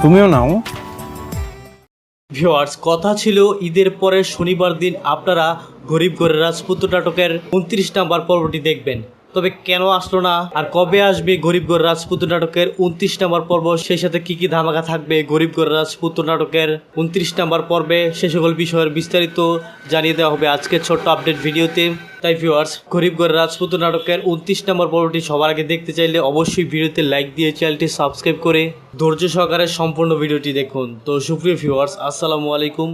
তুমিও নাও। ভিউয়ার্স, কথা ছিল ঈদের পরে শনিবার দিন আপনারা গরিব ঘরের রাজপুত্র নাটকের 29 নাম্বার পর্বটি দেখবেন। তবে কেন আসলো না আর কবে আসবে গরিব ঘরের রাজপুত্র নাটকের 29 নাম্বার পর্ব, সেই সাথে কি কি ধামাকা থাকবে গরিব ঘরের রাজপুত্র নাটকের 29 নাম্বার পর্বে, সে সকল বিষয়ের বিস্তারিত জানিয়ে দেওয়া হবে আজকের ছোট্ট আপডেট ভিডিওতে। তাই ভিউয়ার্স, গরিব ঘরের রাজপুত্র নাটকের 29 নম্বর পর্বটি সবার আগে দেখতে চাইলে অবশ্যই ভিডিওতে লাইক দিয়ে চ্যানেলটি সাবস্ক্রাইব করে ধৈর্য সহকারে সম্পূর্ণ ভিডিওটি দেখুন। তো সুপ্রিয় ভিউয়ার্স, আসসালামু আলাইকুম,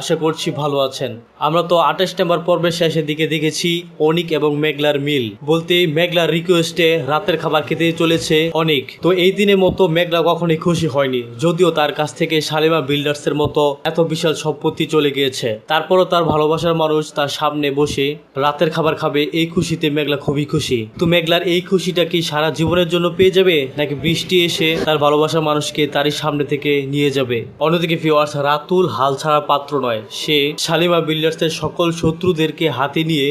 আশা করছি ভালো আছেন। আমরা তো 28 নম্বর পর্বের শেষের দিকে দেখেছি অনিক এবং মেঘলার মিল, বলতে মেঘলার রিকোয়েস্টে রাতের খাবার খেতে চলেছে অনিক। তো এই দিনের মতো মেঘলা কখনোই খুশি হয়নি, যদিও তার কাছ থেকে শালিমা বিল্ডার্সের মতো এত বিশাল সম্পত্তি চলে গিয়েছে। তারপরও তার ভালোবাসার মানুষ তার সামনে বসে রাতের খাবার খাবে, এই খুশিতে মেঘলা খুবই খুশি। তো মেঘলার এই খুশিটা কি সারা জীবনের জন্য পেয়ে যাবে, নাকি বৃষ্টি এসে তার ভালোবাসার মানুষকে তারই সামনে থেকে নিয়ে যাবে? অন্যদিকে ভিউয়ার্স, রাতুল হাল ছাড়া পাত্র নয়, সে শালিমা বিল্ডার্সের সকল শত্রুদেরকে হাতে নিয়ে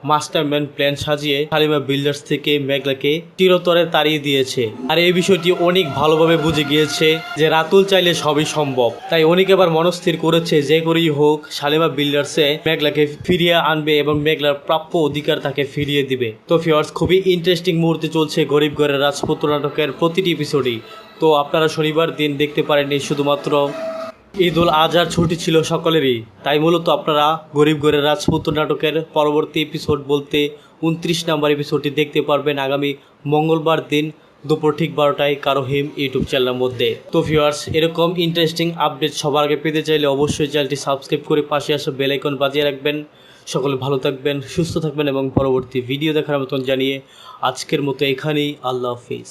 মাস্টারম্যান প্ল্যান সাজিয়ে শালিমা বিল্ডার্স থেকে মেঘলাকে চিরতরে তাড়িয়ে দিয়েছে। আর এই বিষয়টি অনেক ভালোভাবে বুঝে গিয়েছে যে রাতুল চাইলে সবই সম্ভব। তাই অনেক এবার মনস্থির করেছে যে করেই হোক শালিমা বিল্ডার্সে মেঘলাকে ফিরিয়ে আনবে এবং মেঘলার প্রাপ্য অধিকার তাকে ফিরিয়ে দিবে। তো ভিউয়ার্স, খুবই ইন্টারেস্টিং মুহূর্তে চলছে গরিব ঘরের রাজপুত্র নাটকের প্রতিটি এপিসোডই। তো আপনারা শনিবার দিন দেখতে পারেননি, শুধুমাত্র ঈদ উল আজহার ছুটি ছিল সকলেরই, তাই মূলত আপনারা গরিব ঘরের রাজপুত্র নাটকের পরবর্তী এপিসোড বলতে 29 নম্বর এপিসোডটি দেখতে পারবেন আগামী মঙ্গলবার দিন দুপুর ঠিক 12টায় কারো হিম ইউটিউব চ্যানেলের মধ্যে। তো ভিউয়ার্স, এরকম ইন্টারেস্টিং আপডেট সবার আগে পেতে চাইলে অবশ্যই চ্যানেলটি সাবস্ক্রাইব করে পাশে আসা বেল আইকন বাজিয়ে রাখবেন। সকলে ভালো থাকবেন, সুস্থ থাকবেন এবং পরবর্তী ভিডিও দেখার মতন জানিয়ে আজকের মতো এখানেই আল্লাহ হাফিজ।